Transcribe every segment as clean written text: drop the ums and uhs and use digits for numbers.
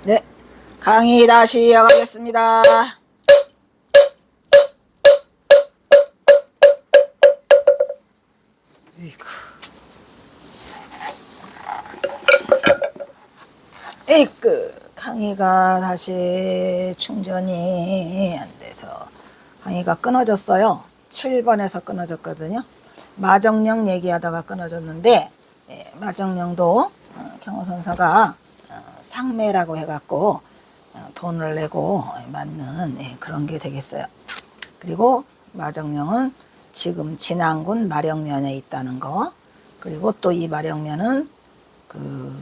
네, 강의 다시 이어가겠습니다. 강의가 다시 충전이 안 돼서 강의가 끊어졌어요. 7번에서 끊어졌거든요. 마정령 얘기하다가 끊어졌는데, 마정령도 경호선사가 상매라고 해갖고 돈을 내고 맞는 그런 게 되겠어요. 그리고 마정령은 지금 진안군 마령면에 있다는 거, 그리고 또 이 마령면은 그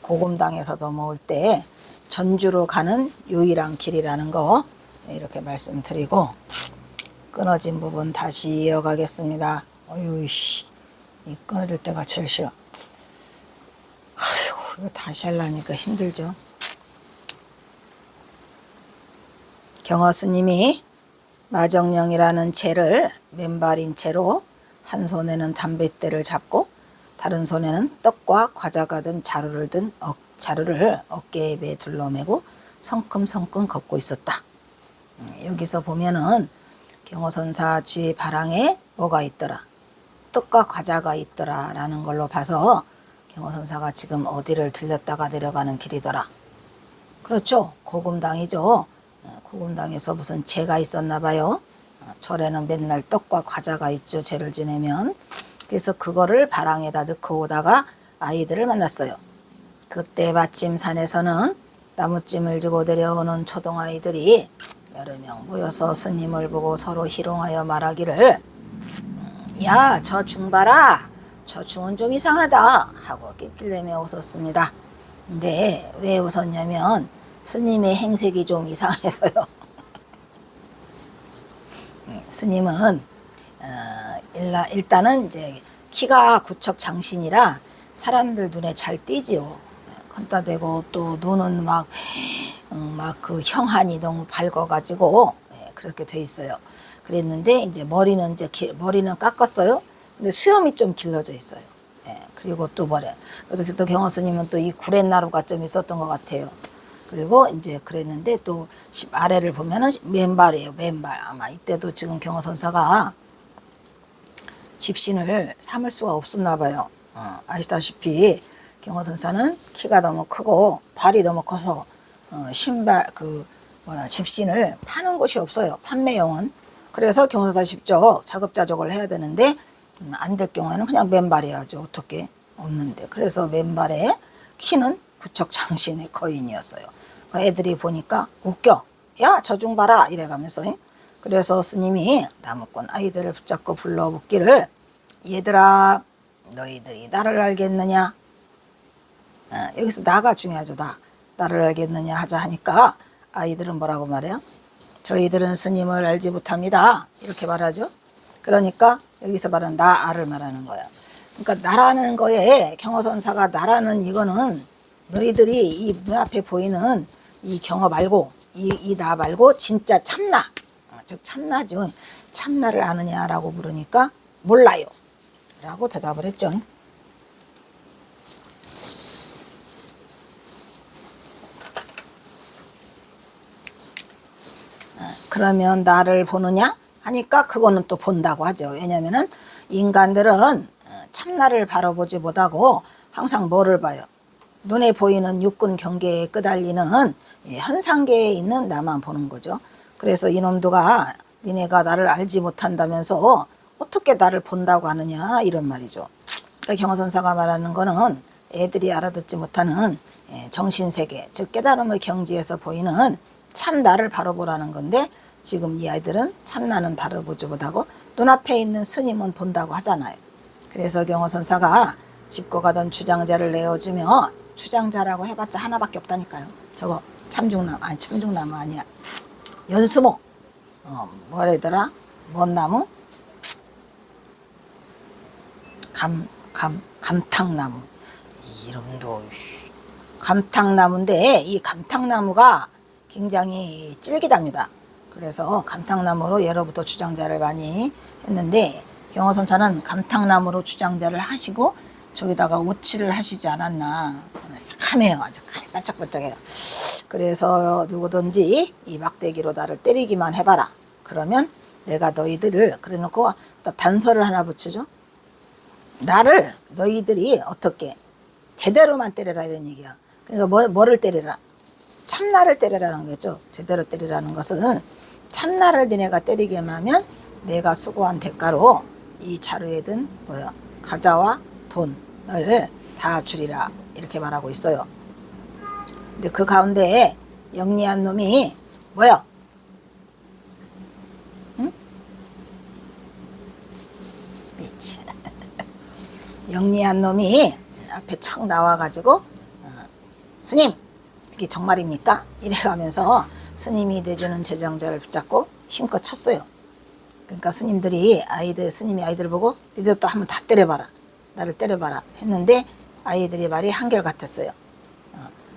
고금당에서 넘어올 때 전주로 가는 유일한 길이라는 거 이렇게 말씀드리고, 끊어진 부분 다시 이어가겠습니다. 어휴씨, 이 끊어질 때가 제일 싫어. 아이고, 이거 다시 하려니까 힘들죠. 경허스님이 마정령이라는 채를 맨발인 채로 한 손에는 담뱃대를 잡고 다른 손에는 떡과 과자가 든 자루를 어깨에 배 둘러매고 성큼성큼 걷고 있었다. 여기서 보면은 경호선사 주의 바랑에 뭐가 있더라, 떡과 과자가 있더라 라는 걸로 봐서 경호선사가 지금 어디를 들렸다가 내려가는 길이더라. 그렇죠, 고금당이죠. 고금당에서 무슨 제가 있었나 봐요. 절에는 맨날 떡과 과자가 있죠, 제를 지내면. 그래서 그거를 바랑에다 넣고 오다가 아이들을 만났어요. 그때 마침 산에서는 나무찜을 주고 내려오는 초동아이들이 여러 명 모여서 스님을 보고 서로 희롱하여 말하기를, 야, 저 중 봐라, 저 중은 좀 이상하다 하고 낄낄대며 웃었습니다. 근데 왜 웃었냐면 스님의 행색이 좀 이상해서요. 스님은 일단은 이제 키가 구척장신이라 사람들 눈에 잘 띄지요. 걷다 대고 또 눈은 막 그 형한이 너무 밝아가지고 그렇게 돼 있어요. 그랬는데 이제 머리는 깎았어요. 근데 수염이 좀 길러져 있어요. 그리고 또 그래서 또 경허스님은 또 이 구렛나루가 좀 있었던 것 같아요. 그리고 이제 그랬는데 또 아래를 보면은 맨발이에요. 맨발. 아마 이때도 지금 경허선사가 집신을 삼을 수가 없었나 봐요. 아시다시피 경허선사는 키가 너무 크고 발이 너무 커서 신발 집신을 파는 곳이 없어요. 판매용은. 그래서 경허선사 직접 자급자족을 해야 되는데 안 될 경우에는 그냥 맨발이야죠. 어떻게 없는데. 그래서 맨발에 키는 구척장신의 거인이었어요. 애들이 보니까 웃겨. 야, 저 중 봐라 이래가면서. 그래서 스님이 나무꾼 아이들을 붙잡고 불러 묻기를, 얘들아, 너희들이 나를 알겠느냐? 여기서 나가 중요하죠. 나를 알겠느냐 하자 하니까 아이들은 뭐라고 말해요? 저희들은 스님을 알지 못합니다 이렇게 말하죠. 그러니까 여기서 말하는 나를 말하는 거야. 그러니까 나라는 거에 경허선사가 나라는 이거는 너희들이 이 눈앞에 보이는 이 경허 말고 이 나 말고 진짜 참나, 즉 참나죠. 참나를 아느냐라고 물으니까 몰라요 라고 대답을 했죠. 그러면 나를 보느냐 하니까 그거는 또 본다고 하죠. 왜냐면은 인간들은 참나를 바라보지 못하고 항상 뭐를 봐요? 눈에 보이는 육군 경계에 끄달리는 현상계에 있는 나만 보는 거죠. 그래서 이놈들가 니네가 나를 알지 못한다면서 어떻게 나를 본다고 하느냐 이런 말이죠. 그러니까 경허선사가 말하는 거는 애들이 알아듣지 못하는 정신세계, 즉 깨달음의 경지에서 보이는 참 나를 바라보라는 건데, 지금 이 아이들은 참나는 바라보지 못하고 눈앞에 있는 스님은 본다고 하잖아요. 그래서 경허선사가 짚고 가던 주장자를 내어주며, 주장자라고 해봤자 하나밖에 없다니까요. 저거 참중나무 아니야. 연수목. 뭐래더라? 뭔 나무? 감탕나무. 이름도 감탕나무인데 이 감탕나무가 굉장히 찔기답니다. 그래서 감탕나무로 예로부터 주장자를 많이 했는데, 경허선사는 감탕나무로 주장자를 하시고 저기다가 오칠을 하시지 않았나. 새카매요. 아주 반짝반짝해요. 그래서 누구든지 이 막대기로 나를 때리기만 해봐라. 그러면 내가 너희들을, 그래 놓고 단서를 하나 붙이죠. 나를 너희들이 어떻게 제대로만 때려라 이런 얘기야. 그러니까 뭐를 때리라? 참나를 때리라는 거죠. 제대로 때리라는 것은 참나를 니네가 때리게만 하면 내가 수고한 대가로 이 자루에 든 과자와 돈을 다 주리라 이렇게 말하고 있어요. 근데 그 가운데에 영리한 놈이 뭐야? 응? 미치. 영리한 놈이 앞에 척 나와가지고 스님 그게 정말입니까? 이래가면서 스님이 내주는 제정자를 붙잡고 힘껏 쳤어요. 그러니까 스님이 아이들 보고 니들 또 한번 다 때려봐라. 나를 때려봐라 했는데 아이들의 말이 한결같았어요.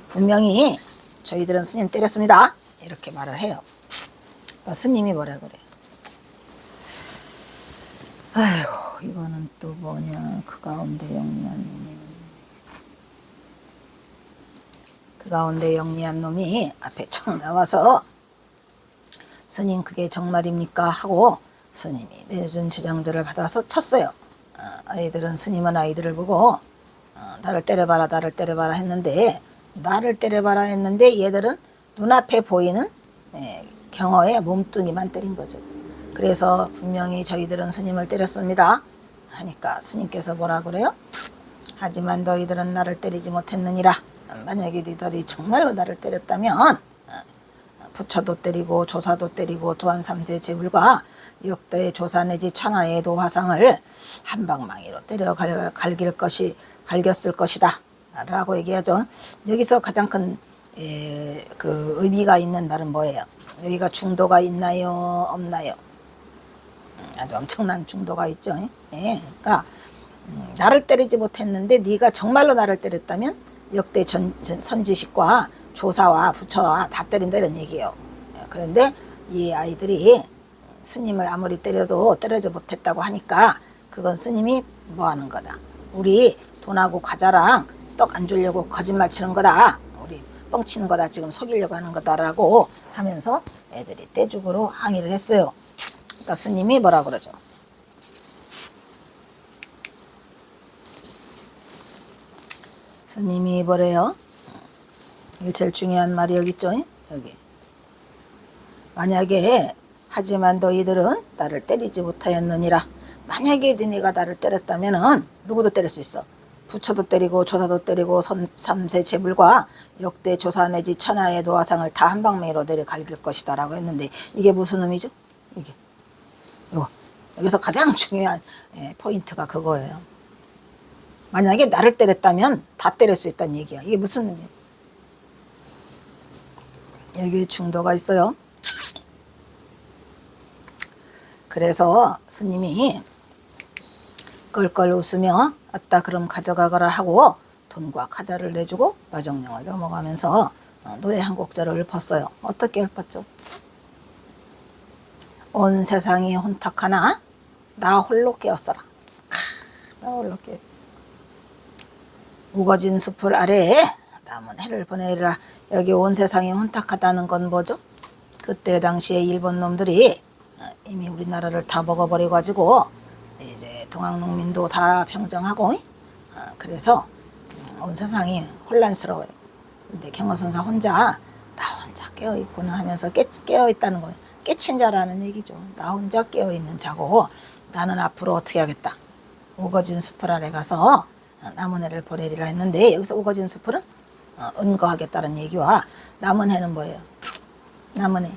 분명히 저희들은 스님 때렸습니다. 이렇게 말을 해요. 스님이 뭐라 그래? 아이고 이거는 또 뭐냐. 그 가운데 영리한 놈이 앞에 척 나와서 스님 그게 정말입니까? 하고 스님이 내준 제정들을 받아서 쳤어요. 아이들은 스님은 아이들을 보고 나를 때려봐라 했는데 얘들은 눈앞에 보이는 경어의 몸뚱이만 때린 거죠. 그래서 분명히 저희들은 스님을 때렸습니다 하니까 스님께서 뭐라 그래요? 하지만 너희들은 나를 때리지 못했느니라. 만약에 너희들이 정말로 나를 때렸다면 부처도 때리고 조사도 때리고 도한 3세 제불과 역대 조사 내지 천하의 도화상을 한방망이로 때려 갈겼을 것이다 라고 얘기하죠. 여기서 가장 큰 그 의미가 있는 말은 뭐예요? 여기가 중도가 있나요? 없나요? 아주 엄청난 중도가 있죠. 그러니까 나를 때리지 못했는데 네가 정말로 나를 때렸다면 역대 선지식과 조사와 부처와 다 때린다 이런 얘기예요. 그런데 이 아이들이 스님을 아무리 때려도 때려지 못했다고 하니까 그건 스님이 뭐 하는 거다. 우리 돈하고 과자랑 떡 안 주려고 거짓말 치는 거다. 우리 뻥치는 거다. 지금 속이려고 하는 거다라고 하면서 애들이 떼죽으로 항의를 했어요. 그러니까 스님이 뭐라 그러죠? 스님이 뭐래요? 이게 제일 중요한 말이 여기 있죠? 여기. 만약에 하지만 너희들은 나를 때리지 못하였느니라. 만약에 너희가 나를 때렸다면은 누구도 때릴 수 있어. 부처도 때리고 조사도 때리고 3세 제불과 역대 조사 내지 천하의 도화상을 다 한방망이로 내려 갈길 것이다 라고 했는데 이게 무슨 의미죠? 이게 여기서 가장 중요한 포인트가 그거예요. 만약에 나를 때렸다면 다 때릴 수 있다는 얘기야. 이게 무슨 의미야? 여기에 중도가 있어요. 그래서 스님이 껄껄 웃으며 아따 그럼 가져가거라 하고 돈과 과자를 내주고 마정령을 넘어가면서 노래 한 곡절을 읊었어요. 어떻게 읊었죠? 온 세상이 혼탁하나 나 홀로 깨었어라. 나 홀로 깨. 우거진 숲을 아래에 남은 해를 보내리라. 여기 온 세상이 혼탁하다는 건 뭐죠? 그때 당시에 일본 놈들이 이미 우리나라를 다 먹어버려 가지고 이제 동학농민도 다 평정하고 그래서 온 세상이 혼란스러워요. 근데 경허선사 나 혼자 깨어있구나 하면서 깨어있다는 거예요. 깨친 자라는 얘기죠. 나 혼자 깨어있는 자고 나는 앞으로 어떻게 하겠다. 우거진 숲을 아래 가서 남은 해를 보내리라 했는데 여기서 우거진 숲은 은거하겠다는 얘기와 남은 해는 뭐예요? 남은 해.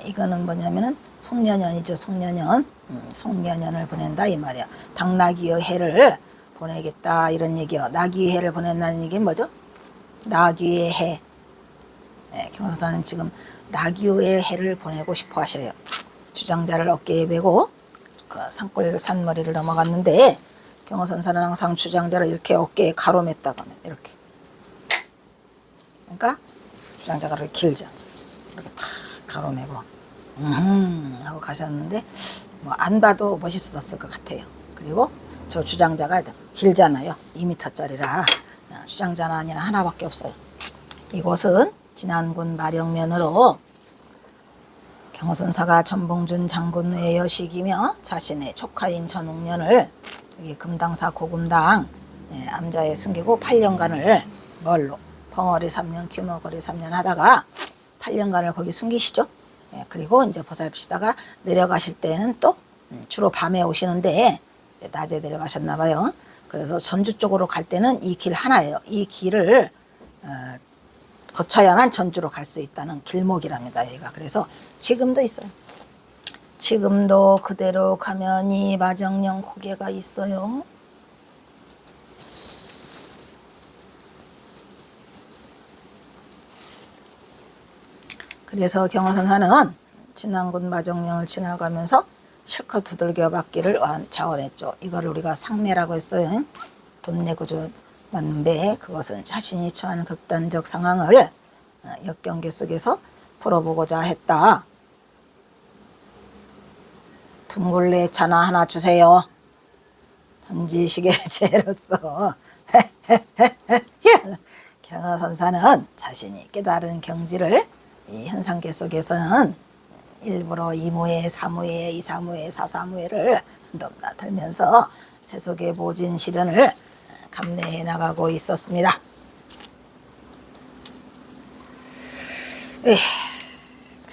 이거는 뭐냐면은 송년연이죠. 송년연. 송년연을 보낸다 이 말이야. 당나귀의 해를 보내겠다 이런 얘기요. 나귀의 해를 보낸다는 얘기는 뭐죠? 나귀의 해. 경서사는 지금 나귀의 해를 보내고 싶어 하셔요. 주장자를 어깨에 메고 그 산골 산머리를 넘어갔는데 경허선사는 항상 주장자를 이렇게 어깨에 가로맸다가 이렇게. 그러니까 주장자가 이렇게 길죠. 이렇게 탁 가로매고 하고 가셨는데 뭐 안 봐도 멋있었을 것 같아요. 그리고 저 주장자가 길잖아요. 2m짜리라 주장자는 아니라 하나밖에 없어요. 이곳은 진안군 마령면으로 경호선사가 전봉준 장군의 여식이며 자신의 조카인 전웅년을 여기 금당사 고금당 암자에 숨기고 8년간을 뭘로 벙어리 3년 규머거리 3년 하다가 8년간을 거기 숨기시죠. 그리고 이제 보살피시다가 내려가실 때는 또 주로 밤에 오시는데 낮에 내려가셨나 봐요. 그래서 전주 쪽으로 갈 때는 이 길 하나예요. 이 길을 거쳐야만 전주로 갈 수 있다는 길목이랍니다. 여기가. 그래서 지금도 있어요. 지금도 그대로 가면 이 마정령 고개가 있어요. 그래서 경호선사는 진안군 마정령을 지나가면서 실컷 두들겨 받기를 자원했죠. 이걸 우리가 상매라고 했어요. 돈 내고 받는 배, 그것은 자신이 처한 극단적 상황을 역경계 속에서 풀어보고자 했다. 둥글레 차나 하나 주세요. 던지시게 죄로서 경호선사는 자신이 깨달은 경지를 이 현상계 속에서는 일부러 2무회, 3무회, 2사무회, 4사무회를 넘나들면서 세속의 모진 시련을 감내해 나가고 있었습니다.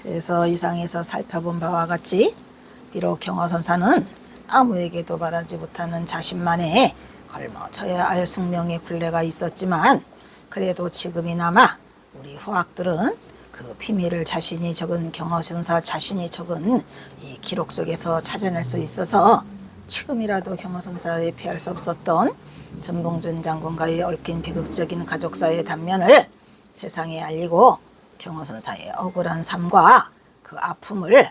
그래서 이상에서 살펴본 바와 같이 비록 경호선사는 아무에게도 말하지 못하는 자신만의 걸머져야 할 숙명의 굴레가 있었지만 그래도 지금이나마 우리 후학들은 그 비밀을 자신이 적은 경호선사 자신이 적은 이 기록 속에서 찾아낼 수 있어서 지금이라도 경호선사에 피할 수 없었던 전봉준 장군과의 얽힌 비극적인 가족사의 단면을 세상에 알리고 경호선사의 억울한 삶과 그 아픔을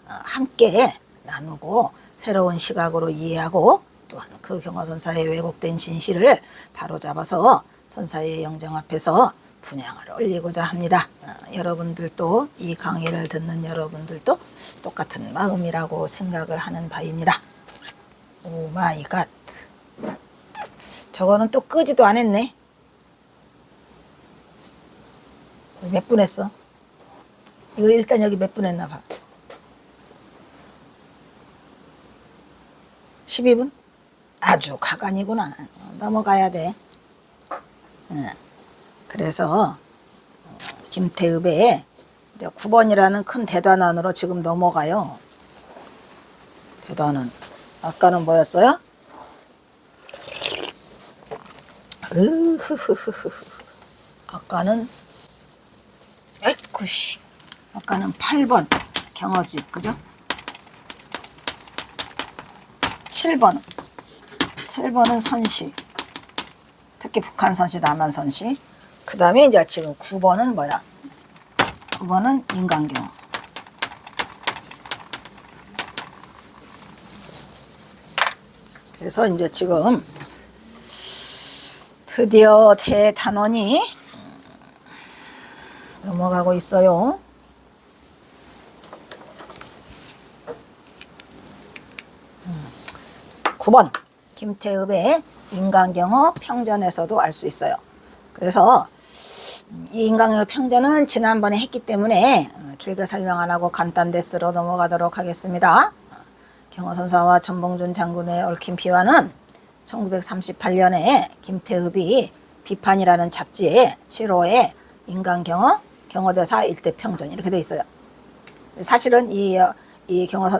함께 나누고 새로운 시각으로 이해하고 또한 그 경호선사의 왜곡된 진실을 바로잡아서 선사의 영정 앞에서 분향을 올리고자 합니다. 여러분들도 이 강의를 듣는 여러분들도 똑같은 마음이라고 생각을 하는 바입니다. 오 마이 갓. 저거는 또 끄지도 안 했네. 몇 분 했어? 이거 일단 여기 몇 분 했나 봐. 12분? 아주 가관이구나. 넘어가야 돼. 그래서 김태읍에 9번이라는 큰 대단원으로 지금 넘어가요. 대단원. 아까는 뭐였어요? 아까는 에이쿠씨. 아까는 8번 경어집 그죠? 7번은 선시. 특히 북한 선시, 남한 선시. 그 다음에 이제 지금 9번은 뭐야? 9번은 인간경. 그래서 이제 지금 드디어 대단원이 넘어가고 있어요. (9번) 김태읍의 인간경어 평전에서도 알 수 있어요. 그래서 이 인간경어 평전은 지난번에 했기 때문에 길게 설명 안 하고 간단데스로 넘어가도록 하겠습니다. 경호선사와 전봉준 장군의 얽힌 비화는 1938년에 김태읍이 비판이라는 잡지에 7호에 인간경어 경어대사 일대평전 이렇게 돼 있어요. 사실은 이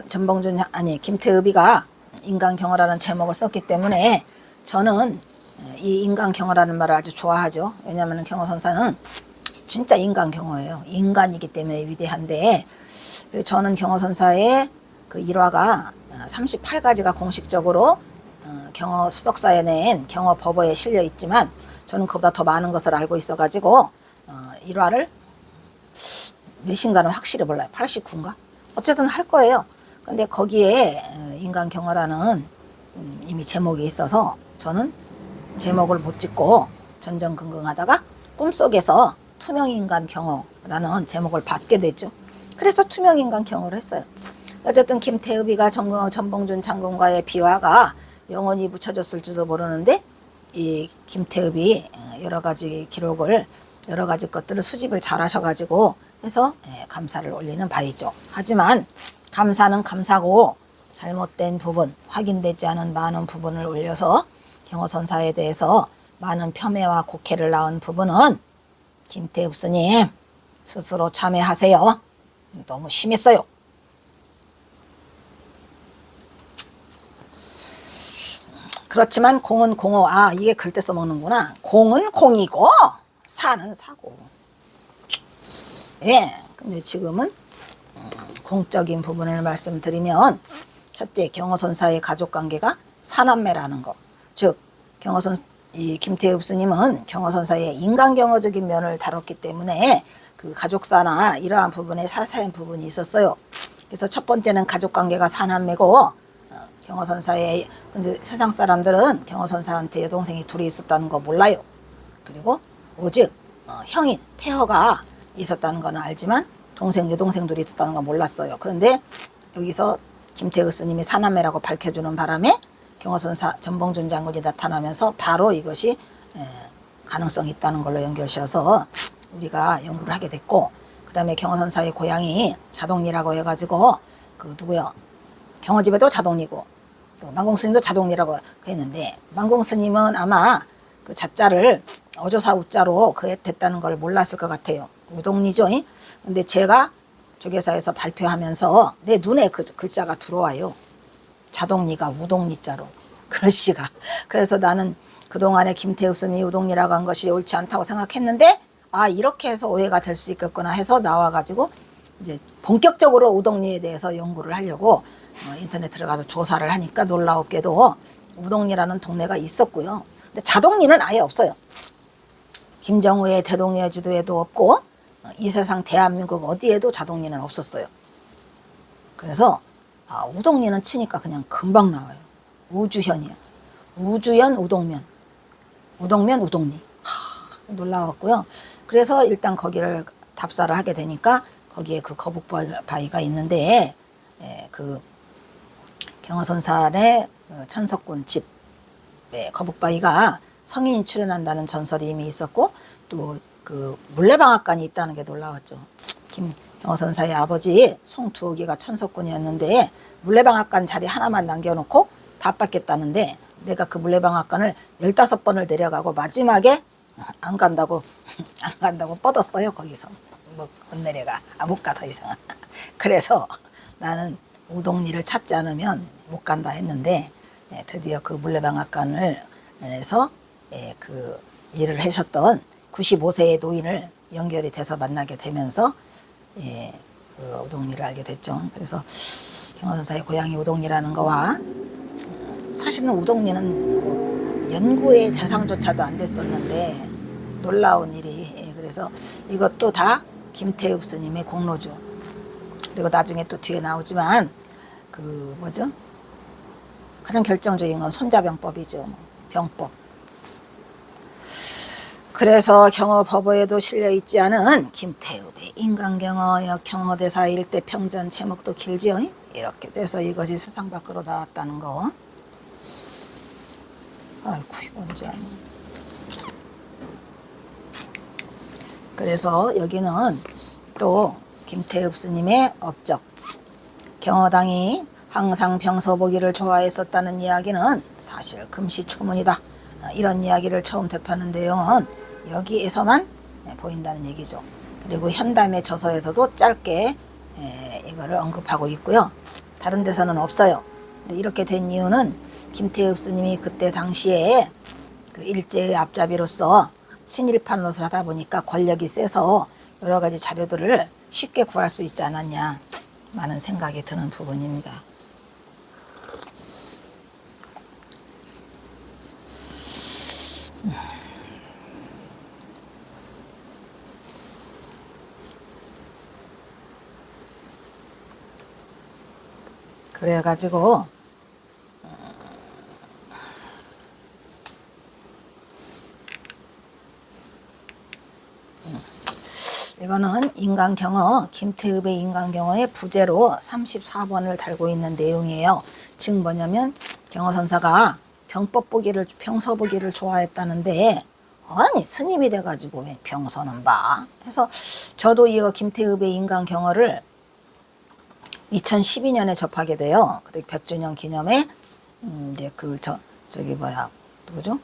전봉준 김태읍이가 인간경어라는 제목을 썼기 때문에 저는 이 인간경어라는 말을 아주 좋아하죠. 왜냐하면 경어선사는 진짜 인간경어예요. 인간이기 때문에 위대한데 저는 경어선사의 그 일화가 38가지가 공식적으로 경어 수덕사에 낸 경어 법어에 실려 있지만 저는 그보다 더 많은 것을 알고 있어 가지고 일화를 몇인가는 확실히 몰라요. 89인가? 어쨌든 할 거예요. 근데 거기에 인간경어라는 이미 제목이 있어서 저는 제목을 못 짓고 전전긍긍하다가 꿈속에서 투명인간경어라는 제목을 받게 됐죠. 그래서 투명인간경어를 했어요. 어쨌든 김태읍이가 전봉준 장군과의 비화가 영원히 묻혀졌을지도 모르는데 이 김태읍이 여러 가지 기록을 여러 가지 것들을 수집을 잘 하셔가지고 해서 감사를 올리는 바이죠. 하지만 감사는 감사고 잘못된 부분, 확인되지 않은 많은 부분을 올려서 경허선사에 대해서 많은 폄훼와 곡해를 낳은 부분은 김태읍 스님 스스로 참회하세요. 너무 심했어요. 그렇지만 공은 공어, 이게 글 때 써먹는구나. 공은 공이고 사는 사고. 예, 근데 지금은 공적인 부분을 말씀드리면, 첫째, 경허선사의 가족관계가 사남매라는 거. 즉 이 김태읍 스님은 경허선사의 인간경허적인 면을 다뤘기 때문에 그 가족사나 이러한 부분에 사사한 부분이 있었어요. 그래서 첫 번째는 가족관계가 사남매고, 경허선사의, 근데 세상 사람들은 경허선사한테 여동생이 둘이 있었다는 거 몰라요. 그리고 오직 형인 태허가 있었다는 건 알지만 동생, 여동생들이 있었다는 건 몰랐어요. 그런데 여기서 김태읍 스님이 사남매라고 밝혀주는 바람에 경허선사 전봉준 장군이 나타나면서 바로 이것이 가능성이 있다는 걸로 연결시어서 우리가 연구를 하게 됐고, 그 다음에 경허선사의 고향이 자동리라고 해가지고 그 누구요? 경허집에도 자동리고 또 만공스님도 자동리라고 했는데, 만공스님은 아마 그 자자를 어조사 우자로 됐다는 걸 몰랐을 것 같아요. 우동리죠. 근데 제가 조계사에서 발표하면서 내 눈에 그 글자가 들어와요. 자동리가 우동리자로, 글씨가. 그래서 나는 그동안에 김태읍 스님이 우동리라고 한 것이 옳지 않다고 생각했는데, 이렇게 해서 오해가 될 수 있겠구나 해서 나와가지고 이제 본격적으로 우동리에 대해서 연구를 하려고 인터넷 들어가서 조사를 하니까 놀라웠게도 우동리라는 동네가 있었고요. 근데 자동리는 아예 없어요. 김정우의 대동여 지도에도 없고 이 세상 대한민국 어디에도 자동리는 없었어요. 그래서 우동리는 치니까 그냥 금방 나와요. 우주현이요. 우주현 우동면. 우동면 우동리. 놀라웠고요. 그래서 일단 거기를 답사를 하게 되니까 거기에 그 거북바위가 있는데, 그 경허선사의 천석군 집 거북바위가 성인이 출연한다는 전설이 이미 있었고, 또 그 물레방앗간이 있다는 게 놀라웠죠. 경허선사의 아버지 송두옥이가 천석군이었는데 물레방앗간 자리 하나만 남겨놓고 다 뺏겠다는데, 내가 그 물레방앗간을 15번을 내려가고 마지막에 안 간다고 뻗었어요. 거기서 못 내려가. 못 가 더 이상. 그래서 나는 우동리를 찾지 않으면 못 간다 했는데, 드디어 그 물레방앗간에서 그 일을 하셨던 95세의 노인을 연결이 돼서 만나게 되면서 그 우동리를 알게 됐죠. 그래서 경허선사의 고향이 우동리라는 거와, 사실은 우동리는 연구의 대상조차도 안 됐었는데 놀라운 일이, 그래서 이것도 다 김태읍 스님의 공로죠. 그리고 나중에 또 뒤에 나오지만 그 뭐죠? 가장 결정적인 건 손자병법이죠. 병법. 그래서 경허법어에도 실려있지 않은 김태읍의 인간경허 경허대사 일대 평전 제목도 길지요. 이렇게 돼서 이것이 세상 밖으로 나왔다는 거. 아이고, 언제 아니. 그래서 여기는 또 김태읍 스님의 업적, 경허당이 항상 병서보기를 좋아했었다는 이야기는 사실 금시초문이다. 이런 이야기를 처음 접하는 내용은 여기에서만 보인다는 얘기죠. 그리고 현담의 저서에서도 짧게 이거를 언급하고 있고요. 다른 데서는 없어요. 근데 이렇게 된 이유는 김태읍 스님이 그때 당시에 그 일제의 앞잡이로서 친일파 노릇을 하다 보니까 권력이 세서 여러 가지 자료들을 쉽게 구할 수 있지 않았냐 많은 생각이 드는 부분입니다. 그래가지고 이거는 인간경허, 김태읍의 인간경허의 부제로 34번을 달고 있는 내용이에요. 즉 뭐냐면 경허선사가 병서보기를 좋아했다는데 아니 스님이 돼가지고 왜 병서는 봐. 그래서 저도 이거 김태읍의 인간경어를 2012년에 접하게 돼요. 그때 100주년 기념에 이제 저기 뭐야 누구죠?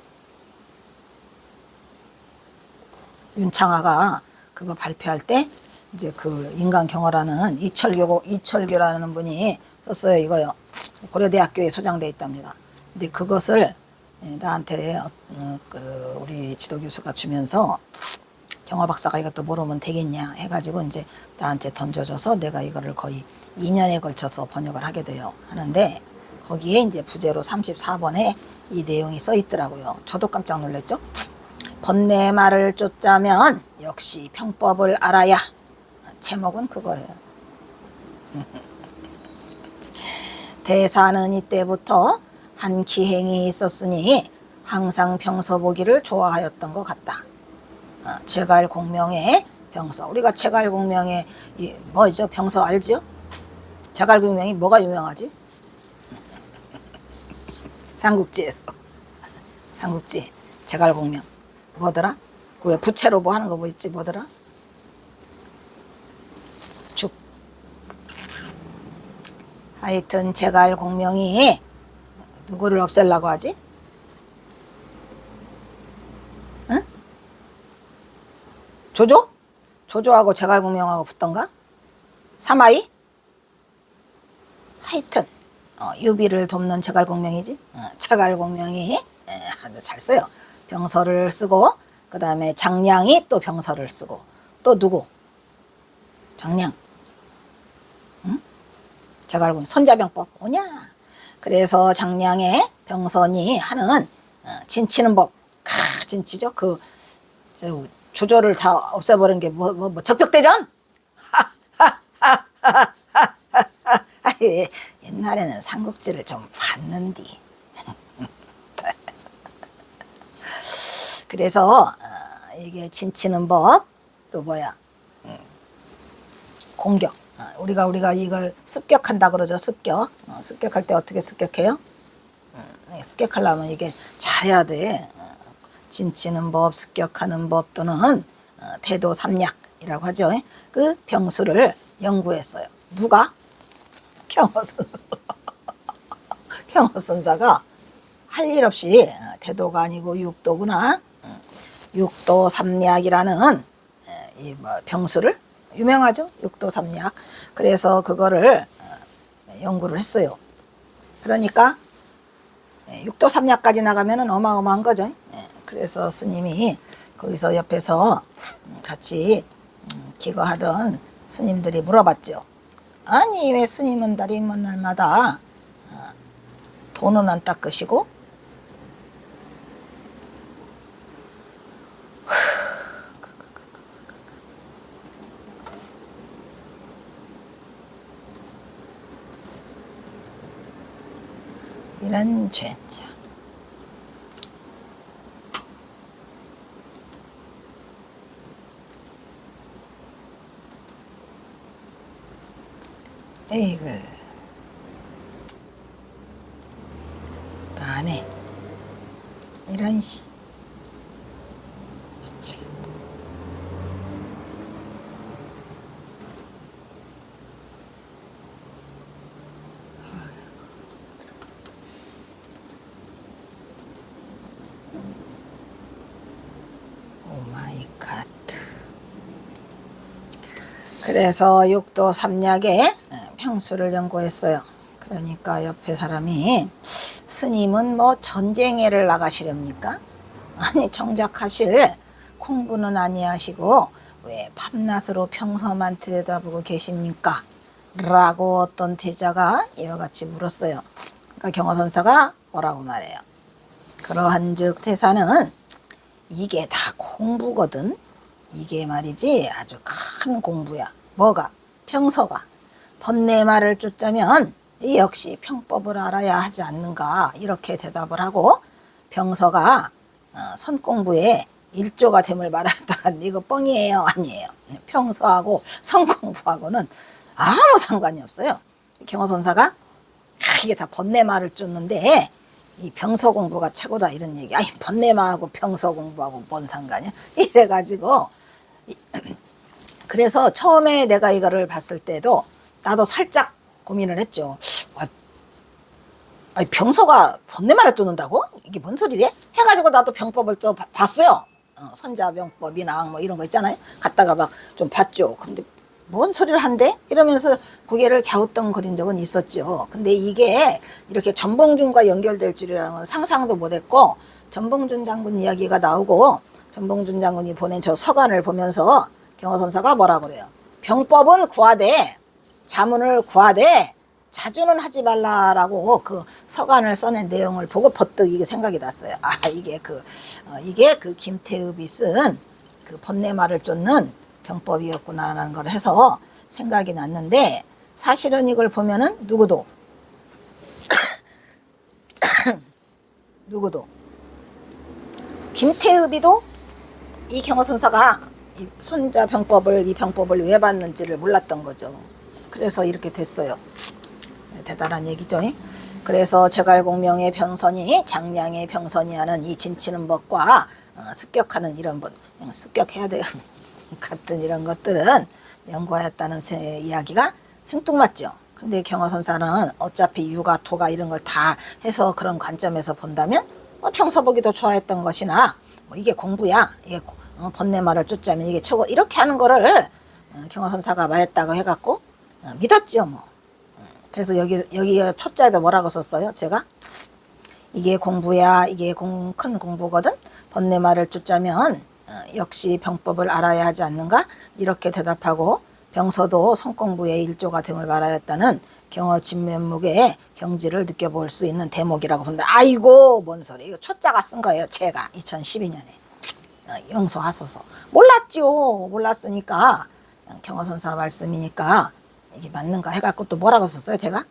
윤창아가 그거 발표할 때 이제 그 인간경어라는 이철교라는 분이 썼어요. 이거요. 고려대학교에 소장돼 있답니다. 근데 그것을 나한테 우리 지도 교수가 주면서 경어 박사가 이것도 모르면 되겠냐 해가지고 이제 나한테 던져줘서 내가 이거를 거의 2년에 걸쳐서 번역을 하게 돼요. 하는데 거기에 이제 부제로 34번에 이 내용이 써 있더라고요. 저도 깜짝 놀랐죠. 번뇌 말을 쫓자면 역시 평법을 알아야. 제목은 그거예요. 대사는 이때부터 한 기행이 있었으니 항상 병서 보기를 좋아하였던 것 같다. 제갈공명의 병서. 우리가 제갈공명의 뭐죠? 병서 알죠? 제갈공명이 뭐가 유명하지? 삼국지에서. 삼국지 제갈공명 뭐더라? 그 왜 부채로 뭐 하는 거 뭐 있지? 뭐더라? 죽. 하여튼 제갈공명이 누구를 없애려고 하지? 응? 조조? 조조하고 제갈공명하고 붙던가? 사마이? 하여튼 유비를 돕는 제갈공명이지. 제갈공명이 아주 잘 써요. 병서를 쓰고 그 다음에 장량이 또 병서를 쓰고 또 누구? 장량. 응? 제갈공명 손자병법 오냐? 그래서 장량의 병선이 하는 진치는 법. 진치죠. 조조를 다 없애버린 게 뭐 적벽대전? 옛날에는 삼국지를 좀 봤는디. 그래서 이게 진치는 법, 또 뭐야? 공격. 우리가 이걸 습격한다 그러죠. 습격. 습격할 때 어떻게 습격해요? 습격하려면 이게 잘해야 돼. 진치는 법, 습격하는 법 또는 태도 삼약이라고 하죠. 그 병수를 연구했어요. 누가? 경허선사가 할 일 없이 태도가 아니고 육도구나. 육도 삼약이라는 이 병수를 유명하죠. 육도 삼약. 그래서 그거를 연구를 했어요. 그러니까 육도 삼약까지 나가면은 어마어마한 거죠. 그래서 스님이 거기서 옆에서 같이 기거하던 스님들이 물어봤죠. 아니 왜 스님은 다리 먼 날마다 돈은 안 닦으시고 이런 죄자. 에이그 안해 이런 오마이갓. 그래서 육도 삼약의 평수를 연구했어요. 그러니까 옆에 사람이 스님은 뭐 전쟁에를 나가시렵니까? 아니 정작 하실 공부는 아니하시고 왜 밤낮으로 평소만 들여다보고 계십니까? 라고 어떤 태자가 이와 같이 물었어요. 그러니까 경허선사가 뭐라고 말해요? 그러한즉 태사는 이게 다 공부거든. 이게 말이지 아주 큰 공부야. 뭐가? 평서가. 번뇌 말을 쫓자면 역시 평법을 알아야 하지 않는가 이렇게 대답을 하고 병서가 선공부에 일조가 됨을 말했다. 이거 뻥이에요? 아니에요. 평서하고 선공부하고는 아무 상관이 없어요. 경허선사가 이게 다 번뇌 말을 쫓는데 이 병서 공부가 최고다 이런 얘기. 아니 번뇌마하고 병서 공부하고 뭔 상관이야? 이래가지고 그래서 처음에 내가 이거를 봤을 때도 나도 살짝 고민을 했죠. 아니 병서가 번뇌마를 쫓는다고? 이게 뭔 소리래? 해가지고 나도 병법을 또 봤어요. 손자병법이나 뭐 이런 거 있잖아요. 갔다가 막 좀 봤죠. 근데 뭔 소리를 한대? 이러면서 고개를 갸우뚱거린 적은 있었죠. 근데 이게 이렇게 전봉준과 연결될 줄이라는 건 상상도 못했고, 전봉준 장군 이야기가 나오고 전봉준 장군이 보낸 저 서간을 보면서 경허선사가 뭐라 그래요? 병법은 구하되 자문을 구하되 자주는 하지 말라라고 그 서간을 써낸 내용을 보고 버뜩 이게 생각이 났어요. 아 이게 그 김태읍이 쓴 그 번뇌마를 쫓는 병법이었구나라는 걸 해서 생각이 났는데, 사실은 이걸 보면은 누구도 김태읍이도 이 경허선사가 이 손자 병법을 이 병법을 왜 받는지를 몰랐던 거죠. 그래서 이렇게 됐어요. 대단한 얘기죠. 그래서 제갈공명의 병선이 장량의 병선이 하는 이 진치는 법과 습격하는 이런 법, 습격해야 돼요. 같은 이런 것들은 연구하였다는 이야기가 생뚱맞죠. 근데 경허선사는 어차피 유가 토가 이런 걸 다 해서 그런 관점에서 본다면 평서보기도 좋아했던 것이나 뭐 이게 공부야, 이게 번뇌마를 쫓자면 이게 최고, 이렇게 하는 거를 경허선사가 말했다고 해갖고 믿었죠 뭐. 그래서 여기 초자에다 뭐라고 썼어요? 제가 이게 공부야, 이게 큰 공부거든. 번뇌마를 쫓자면 역시 병법을 알아야 하지 않는가? 이렇게 대답하고, 병서도 성공부의 일조가 됨을 말하였다는 경어 진면목의 경지를 느껴볼 수 있는 대목이라고 본다. 아이고 뭔 소리, 이거 초자가 쓴 거예요. 제가 2012년에 영소하소서. 몰랐죠. 몰랐으니까 경허선사 말씀이니까 이게 맞는가 해갖고 또 뭐라고 썼어요 제가?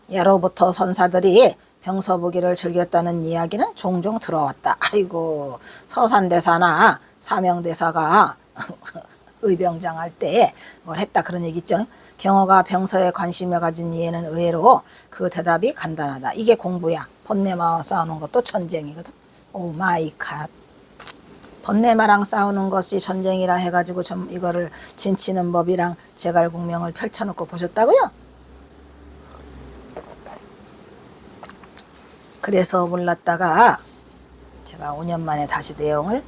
예로부터 선사들이 병서보기를 즐겼다는 이야기는 종종 들어왔다. 아이고 서산대사나 사명대사가 의병장 할 때 뭘 했다 그런 얘기 있죠. 경허가 병서에 관심을 가진 이에는 의외로 그 대답이 간단하다. 이게 공부야. 번뇌마와 싸우는 것도 전쟁이거든. 오 마이 갓. 번뇌마랑 싸우는 것이 전쟁이라 해가지고 이거를 진치는 법이랑 제갈공명을 펼쳐놓고 보셨다고요? 그래서 몰랐다가 제가 5년 만에 다시 내용을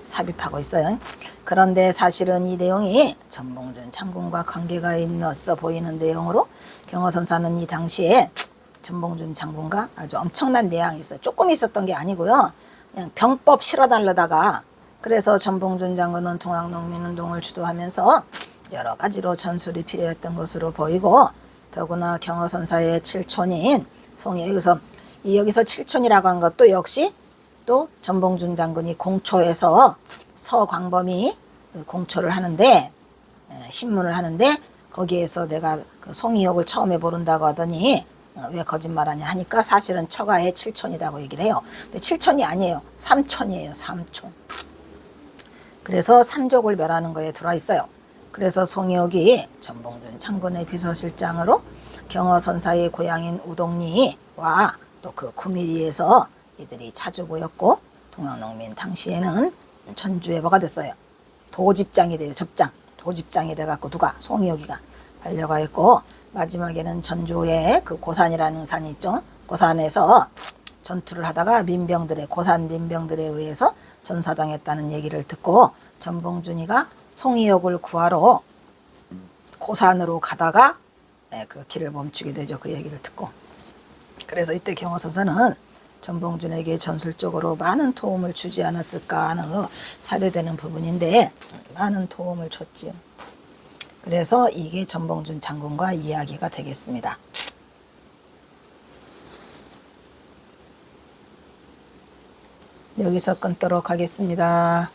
삽입하고 있어요. 그런데 사실은 이 내용이 전봉준 장군과 관계가 있어 보이는 내용으로 경허선사는 이 당시에 전봉준 장군과 아주 엄청난 내향이 있어요. 조금 있었던 게 아니고요. 그냥 병법 실어달라다가, 그래서 전봉준 장군은 동학농민운동을 주도하면서 여러 가지로 전술이 필요했던 것으로 보이고, 더구나 경허선사의 칠촌인 여기서 칠촌이라고 한 것도 역시 또 전봉준 장군이 공초에서 서광범이 공초를 하는데, 신문을 하는데, 거기에서 내가 그 송이옥을 처음에 모른다고 하더니 왜 거짓말하냐 하니까 사실은 처가의 칠촌이라고 얘기를 해요. 근데 칠촌이 아니에요. 삼촌이에요. 삼촌. 그래서 삼족을 멸하는 거에 들어와 있어요. 그래서 송이옥이 전봉준 장군의 비서실장으로 경허선사의 고향인 우동리와 또 그 구미리에서 이들이 자주 보였고, 동학농민 당시에는 전주에 뭐가 됐어요? 도집장이 돼요. 도집장이 돼갖고 누가? 송이옥이가 달려가 있고, 마지막에는 전주에 그 고산이라는 산이 있죠. 고산에서 전투를 하다가 고산 민병들에 의해서 전사당했다는 얘기를 듣고, 전봉준이가 송이옥을 구하러 고산으로 가다가 그 길을 멈추게 되죠. 그 얘기를 듣고. 그래서 이때 경허선사는 전봉준에게 전술적으로 많은 도움을 주지 않았을까 하는 사료되는 부분인데, 많은 도움을 줬지요. 그래서 이게 전봉준 장군과 이야기가 되겠습니다. 여기서 끊도록 하겠습니다.